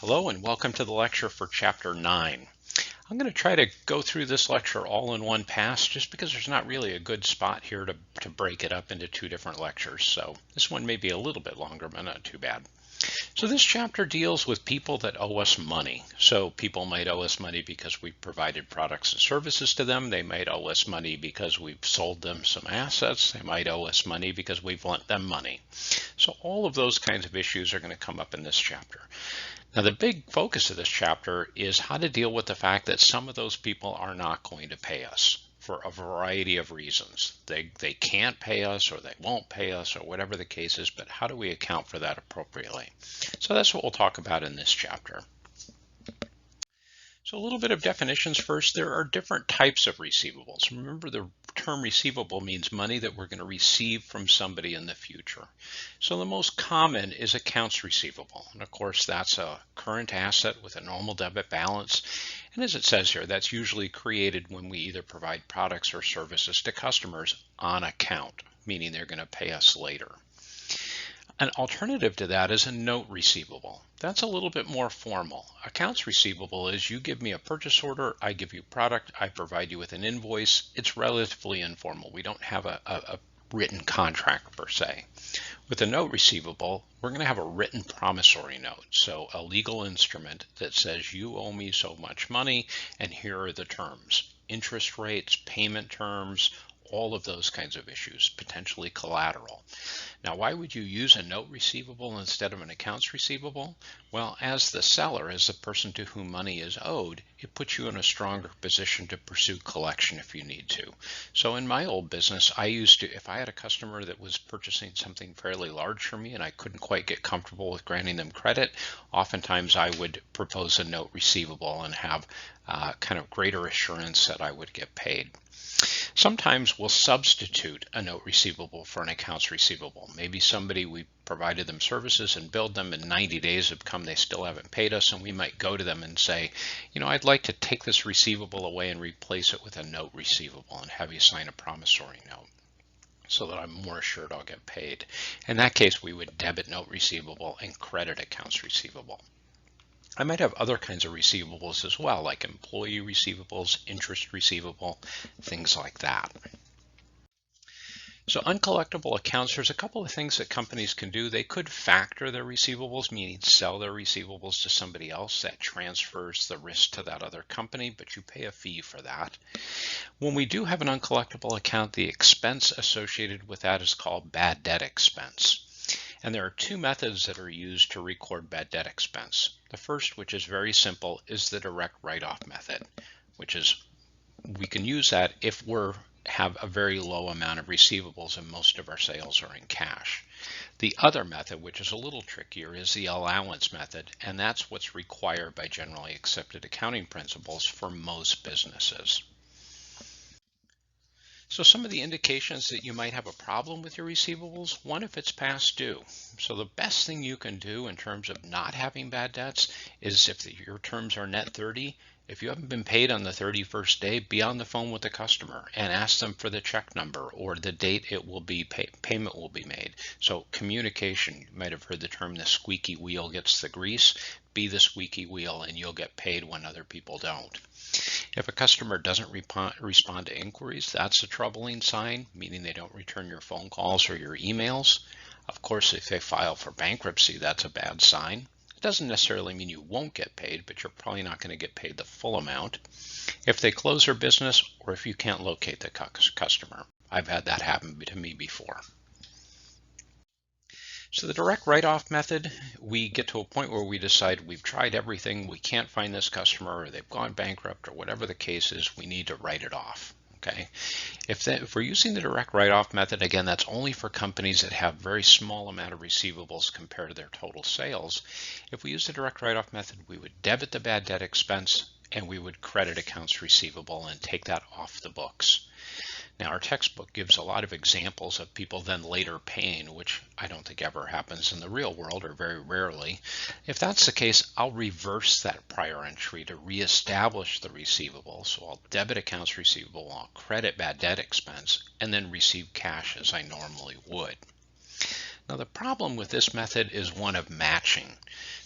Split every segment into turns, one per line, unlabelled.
Hello and welcome to the lecture for Chapter 9. I'm going to try to go through this lecture all in one pass just because there's not really a good spot here to break it up into two different lectures. So this one may be a little bit longer, but not too bad. So this chapter deals with people that owe us money. So people might owe us money because we provided products and services to them. They might owe us money because we've sold them some assets. They might owe us money because we've lent them money. So all of those kinds of issues are going to come up in this chapter. Now, the big focus of this chapter is how to deal with the fact that some of those people are not going to pay us for a variety of reasons. They can't pay us, or they won't pay us, or whatever the case is, but how do we account for that appropriately? So that's what we'll talk about in this chapter. So a little bit of definitions first. There are different types of receivables. Remember, the term receivable means money that we're going to receive from somebody in the future. So the most common is accounts receivable. And of course, that's a current asset with a normal debit balance. And as it says here, that's usually created when we either provide products or services to customers on account, meaning they're going to pay us later. An alternative to that is a note receivable. That's a little bit more formal. Accounts receivable is you give me a purchase order, I give you product, I provide you with an invoice. It's relatively informal. We don't have a written contract per se. With a note receivable, we're going to have a written promissory note. So a legal instrument that says you owe me so much money and here are the terms. Interest rates, payment terms, all of those kinds of issues, potentially collateral. Now, why would you use a note receivable instead of an accounts receivable? Well, as the seller, as the person to whom money is owed, it puts you in a stronger position to pursue collection if you need to. So in my old business, I used to, if I had a customer that was purchasing something fairly large for me and I couldn't quite get comfortable with granting them credit, oftentimes I would propose a note receivable and have kind of greater assurance that I would get paid. Sometimes we'll substitute a note receivable for an accounts receivable. Maybe somebody, we provided them services and billed them, and 90 days have come, they still haven't paid us, and we might go to them and say, I'd like to take this receivable away and replace it with a note receivable and have you sign a promissory note so that I'm more assured I'll get paid. In that case, we would debit note receivable and credit accounts receivable. I might have other kinds of receivables as well, like employee receivables, interest receivable, things like that. So uncollectible accounts, there's a couple of things that companies can do. They could factor their receivables, meaning sell their receivables to somebody else. That transfers the risk to that other company, but you pay a fee for that. When we do have an uncollectible account, the expense associated with that is called bad debt expense. And there are two methods that are used to record bad debt expense. The first, which is very simple, is the direct write-off method, which is we can use that if we have a very low amount of receivables and most of our sales are in cash. The other method, which is a little trickier, is the allowance method, and that's what's required by generally accepted accounting principles for most businesses. So some of the indications that you might have a problem with your receivables, one, if it's past due. So the best thing you can do in terms of not having bad debts is if your terms are net 30, if you haven't been paid on the 31st day, be on the phone with the customer and ask them for the check number or the date it will be payment will be made. So communication, you might have heard the term the squeaky wheel gets the grease. Be the squeaky wheel and you'll get paid when other people don't. If a customer doesn't respond to inquiries, that's a troubling sign, meaning they don't return your phone calls or your emails. Of course, if they file for bankruptcy, that's a bad sign. It doesn't necessarily mean you won't get paid, but you're probably not going to get paid the full amount. If they close their business or if you can't locate the customer. I've had that happen to me before. So the direct write-off method, we get to a point where we decide we've tried everything, we can't find this customer, or they've gone bankrupt, or whatever the case is, we need to write it off. Okay, if we're using the direct write-off method, again, that's only for companies that have very small amount of receivables compared to their total sales. If we use the direct write-off method, we would debit the bad debt expense and we would credit accounts receivable and take that off the books. Now, our textbook gives a lot of examples of people then later paying, which I don't think ever happens in the real world, or very rarely. If that's the case, I'll reverse that prior entry to reestablish the receivable. So I'll debit accounts receivable, I'll credit bad debt expense, and then receive cash as I normally would. Now the problem with this method is one of matching.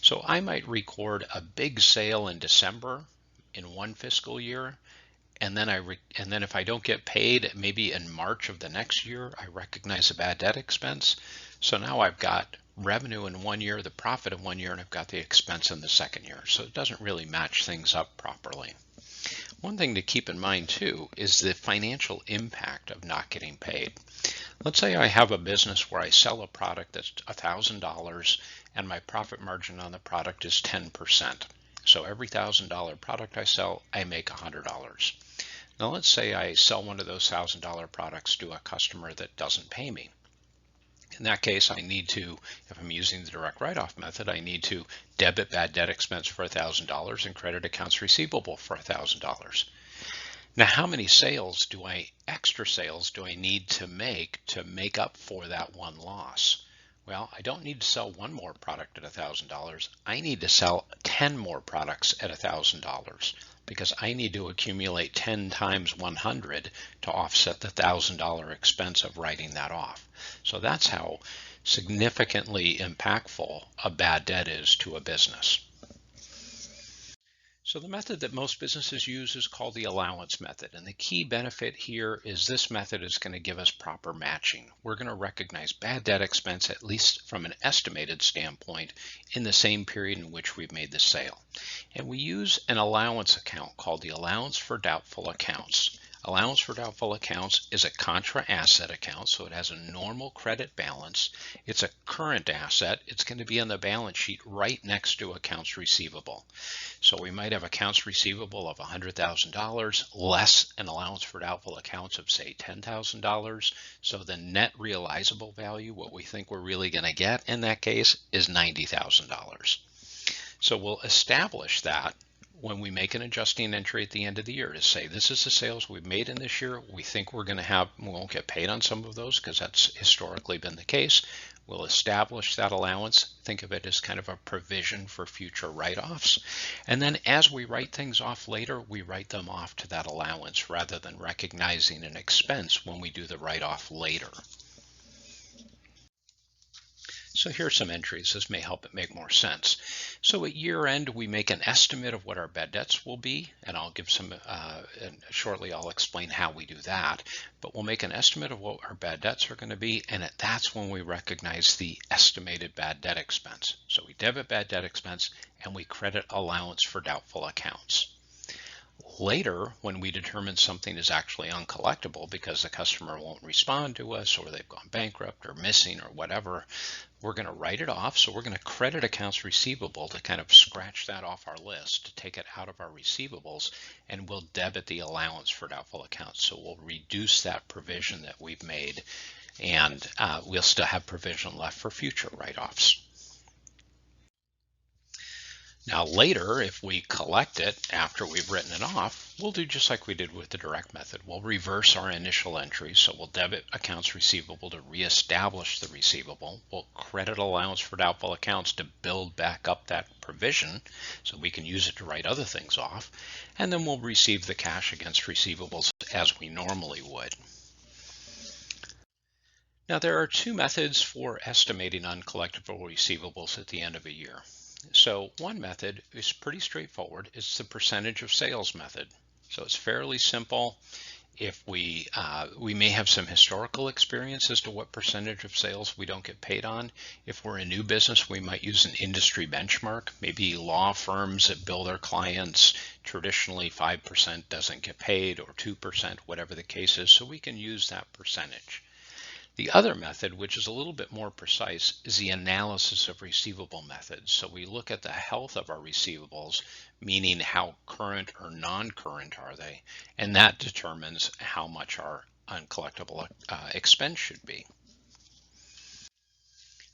So I might record a big sale in December in one fiscal year, and then if I don't get paid, maybe in March of the next year, I recognize a bad debt expense. So now I've got revenue in one year, the profit in one year, and I've got the expense in the second year. So it doesn't really match things up properly. One thing to keep in mind too is the financial impact of not getting paid. Let's say I have a business where I sell a product that's $1,000 and my profit margin on the product is 10%. So every $1,000 product I sell, I make $100. Now let's say I sell one of those $1,000 products to a customer that doesn't pay me. In that case, I need to, if I'm using the direct write-off method, I need to debit bad debt expense for $1,000 and credit accounts receivable for $1,000. Now, how many extra sales do I need to make up for that one loss? Well, I don't need to sell one more product at $1,000. I need to sell 10 more products at $1,000 because I need to accumulate 10 times 100 to offset the $1,000 expense of writing that off. So that's how significantly impactful a bad debt is to a business. So the method that most businesses use is called the allowance method. And the key benefit here is this method is going to give us proper matching. We're going to recognize bad debt expense, at least from an estimated standpoint, in the same period in which we've made the sale. And we use an allowance account called the allowance for doubtful accounts. Allowance for doubtful accounts is a contra asset account, so it has a normal credit balance. It's a current asset. It's going to be on the balance sheet right next to accounts receivable. So we might have accounts receivable of $100,000 less an allowance for doubtful accounts of, say, $10,000. So the net realizable value, what we think we're really going to get in that case, is $90,000. So we'll establish that when we make an adjusting entry at the end of the year to say, this is the sales we've made in this year. We think we won't get paid on some of those because that's historically been the case. We'll establish that allowance. Think of it as kind of a provision for future write-offs. And then as we write things off later, we write them off to that allowance rather than recognizing an expense when we do the write-off later. So here's some entries. This may help it make more sense. So at year end, we make an estimate of what our bad debts will be, and I'll give some, and shortly I'll explain how we do that, but we'll make an estimate of what our bad debts are going to be, and that's when we recognize the estimated bad debt expense. So we debit bad debt expense and we credit allowance for doubtful accounts. Later, when we determine something is actually uncollectible because the customer won't respond to us or they've gone bankrupt or missing or whatever, we're going to write it off. So we're going to credit accounts receivable to kind of scratch that off our list, to take it out of our receivables, and we'll debit the allowance for doubtful accounts. So we'll reduce that provision that we've made, and we'll still have provision left for future write-offs. Now later, if we collect it after we've written it off, we'll do just like we did with the direct method. We'll reverse our initial entry. So we'll debit accounts receivable to reestablish the receivable. We'll credit allowance for doubtful accounts to build back up that provision so we can use it to write other things off. And then we'll receive the cash against receivables as we normally would. Now there are two methods for estimating uncollectible receivables at the end of a year. So one method is pretty straightforward. It's the percentage of sales method. So it's fairly simple. If we may have some historical experience as to what percentage of sales we don't get paid on. If we're a new business, we might use an industry benchmark. Maybe law firms that bill their clients, traditionally 5% doesn't get paid, or 2%, whatever the case is. So we can use that percentage. The other method, which is a little bit more precise, is the analysis of receivable methods. So we look at the health of our receivables, meaning how current or non-current are they, and that determines how much our uncollectible expense should be.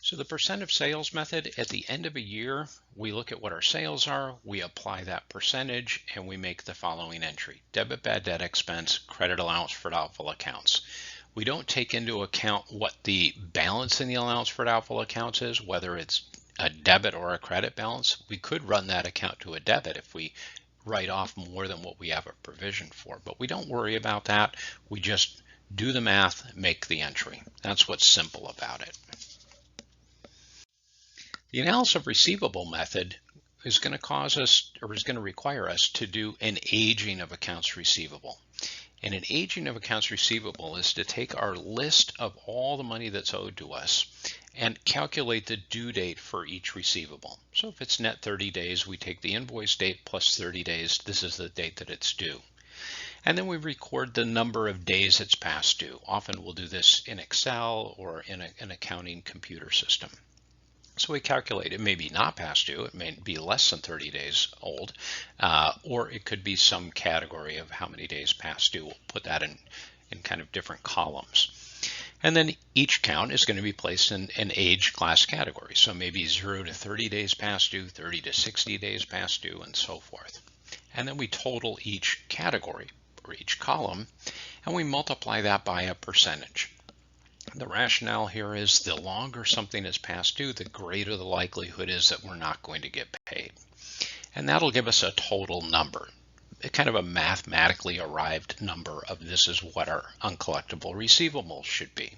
So the percent of sales method, at the end of a year, we look at what our sales are, we apply that percentage, and we make the following entry: debit bad debt expense, credit allowance for doubtful accounts. We don't take into account what the balance in the allowance for doubtful accounts is, whether it's a debit or a credit balance. We could run that account to a debit if we write off more than what we have a provision for, but we don't worry about that. We just do the math, make the entry. That's what's simple about it. The analysis of receivable method is going to cause us, or is going to require us to do an aging of accounts receivable. And an aging of accounts receivable is to take our list of all the money that's owed to us and calculate the due date for each receivable. So if it's net 30 days, we take the invoice date plus 30 days. This is the date that it's due. And then we record the number of days it's past due. Often we'll do this in Excel or in an accounting computer system. So we calculate it may be not past due, it may be less than 30 days old, or it could be some category of how many days past due. We'll put that in kind of different columns. And then each count is going to be placed in an age class category. So maybe 0 to 30 days past due, 30 to 60 days past due, and so forth. And then we total each category or each column, and we multiply that by a percentage. The rationale here is the longer something is past due, the greater the likelihood is that we're not going to get paid. And that'll give us a total number, kind of a mathematically arrived number of this is what our uncollectible receivables should be.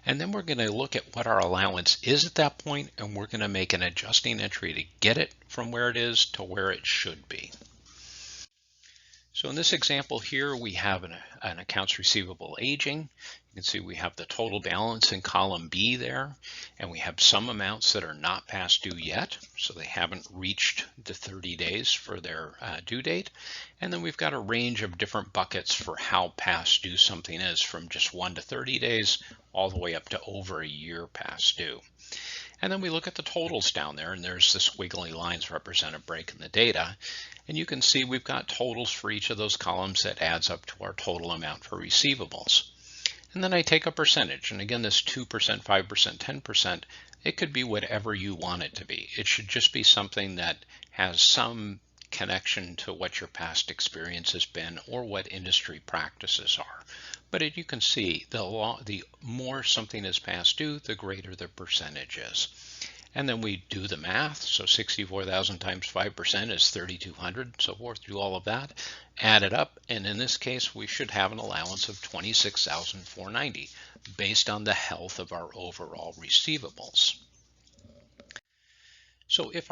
And then we're going to look at what our allowance is at that point, and we're going to make an adjusting entry to get it from where it is to where it should be. So in this example here, we have an accounts receivable aging. You can see we have the total balance in column B there, and we have some amounts that are not past due yet, so they haven't reached the 30 days for their due date. And then we've got a range of different buckets for how past due something is, from just 1 to 30 days all the way up to over a year past due. And then we look at the totals down there, and there's the squiggly lines represent a break in the data. And you can see we've got totals for each of those columns that adds up to our total amount for receivables. And then I take a percentage, and again, this 2%, 5%, 10%, it could be whatever you want it to be. It should just be something that has some connection to what your past experience has been or what industry practices are. But you can see the more something is past due, the greater the percentage is. And then we do the math. So 64,000 times 5% is 3,200, so forth, do all of that, add it up. And in this case, we should have an allowance of 26,490 based on the health of our overall receivables. So if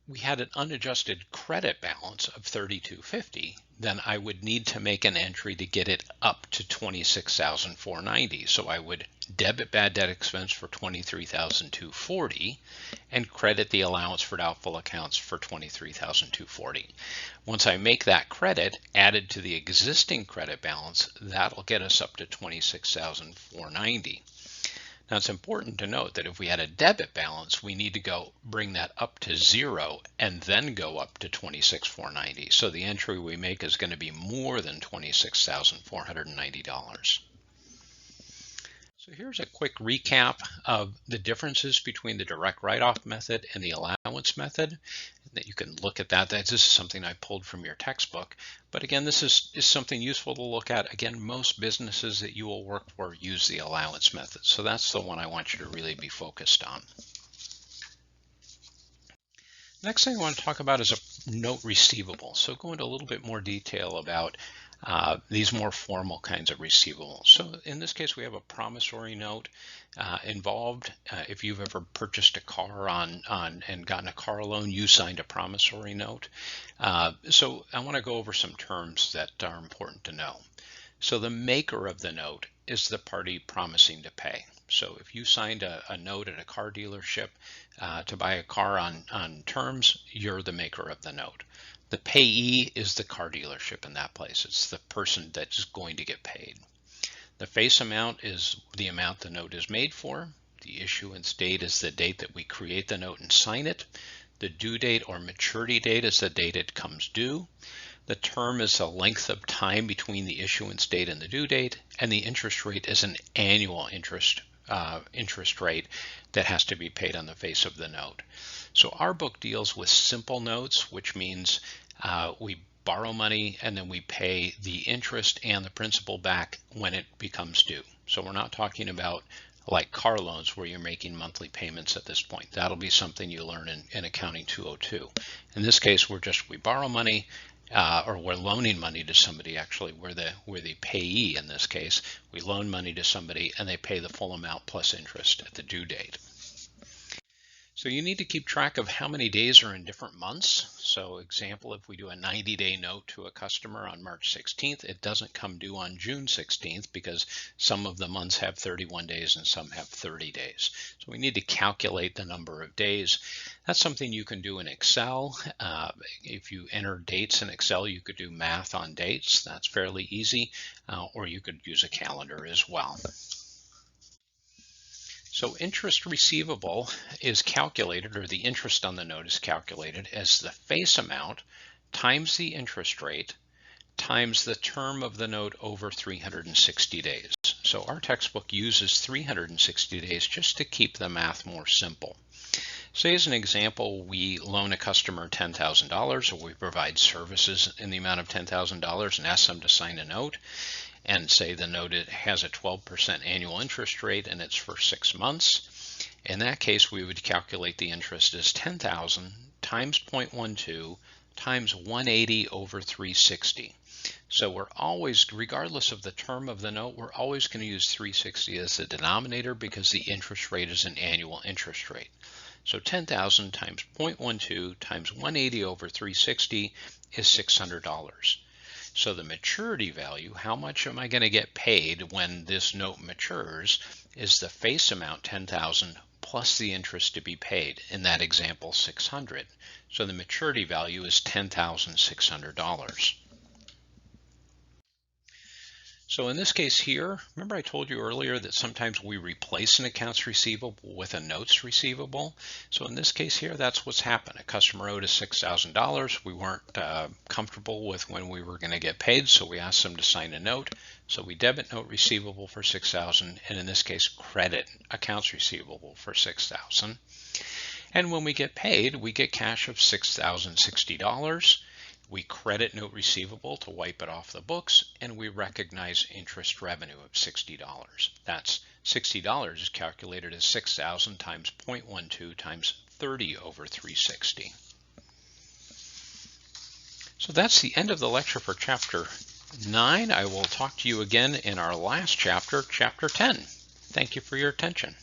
we had an unadjusted credit balance of 3,250, then I would need to make an entry to get it up to 26,490. So I would debit bad debt expense for 23,240 and credit the allowance for doubtful accounts for 23,240. Once I make that credit added to the existing credit balance, that'll get us up to 26,490. Now it's important to note that if we had a debit balance, we need to bring that up to 0 and then go up to 26,490. So the entry we make is going to be more than $26,490. So here's a quick recap of the differences between the direct write-off method and the allowance method. That you can look at that. This is something I pulled from your textbook. But again, this is something useful to look at. Again, most businesses that you will work for use the allowance method. So that's the one I want you to really be focused on. Next thing I want to talk about is a note receivable. So go into a little bit more detail about these more formal kinds of receivables. So in this case, we have a promissory note involved. If you've ever purchased a car and gotten a car loan, you signed a promissory note. So I want to go over some terms that are important to know. So the maker of the note is the party promising to pay. So if you signed a note at a car dealership to buy a car on terms, you're the maker of the note. The payee is the car dealership in that place. It's the person that's going to get paid. The face amount is the amount the note is made for. The issuance date is the date that we create the note and sign it. The due date or maturity date is the date it comes due. The term is the length of time between the issuance date and the due date, and the interest rate is an annual interest rate that has to be paid on the face of the note. So our book deals with simple notes, which means we borrow money and then we pay the interest and the principal back when it becomes due. So we're not talking about like car loans where you're making monthly payments at this point. That'll be something you learn in Accounting 202. In this case, we borrow money or we're loaning money to somebody. Actually, we're the payee in this case. We loan money to somebody and they pay the full amount plus interest at the due date. So you need to keep track of how many days are in different months. So example, if we do a 90-day note to a customer on March 16th, it doesn't come due on June 16th because some of the months have 31 days and some have 30 days. So we need to calculate the number of days. That's something you can do in Excel. If you enter dates in Excel, you could do math on dates. That's fairly easy, or you could use a calendar as well. So interest receivable is calculated, or the interest on the note is calculated as the face amount times the interest rate times the term of the note over 360 days. So our textbook uses 360 days just to keep the math more simple. Say as an example, we loan a customer $10,000, or we provide services in the amount of $10,000 and ask them to sign a note. And say the note has a 12% annual interest rate and it's for 6 months. In that case, we would calculate the interest as 10,000 times 0.12 times 180 over 360. So we're always, regardless of the term of the note, we're always going to use 360 as the denominator because the interest rate is an annual interest rate. So 10,000 times 0.12 times 180 over 360 is $600. So the maturity value, how much am I going to get paid when this note matures, is the face amount 10,000 plus the interest to be paid. In that example, 600. So the maturity value is $10,600. So in this case here, remember I told you earlier that sometimes we replace an accounts receivable with a notes receivable. So in this case here, that's what's happened. A customer owed us $6,000. We weren't comfortable with when we were going to get paid, so we asked them to sign a note. So we debit note receivable for $6,000, and in this case, credit accounts receivable for $6,000. And when we get paid, we get cash of $6,060. We credit note receivable to wipe it off the books, and we recognize interest revenue of $60. That's $60 is calculated as 6,000 times 0.12 times 30 over 360. So that's the end of the lecture for Chapter 9. I will talk to you again in our last chapter, Chapter 10. Thank you for your attention.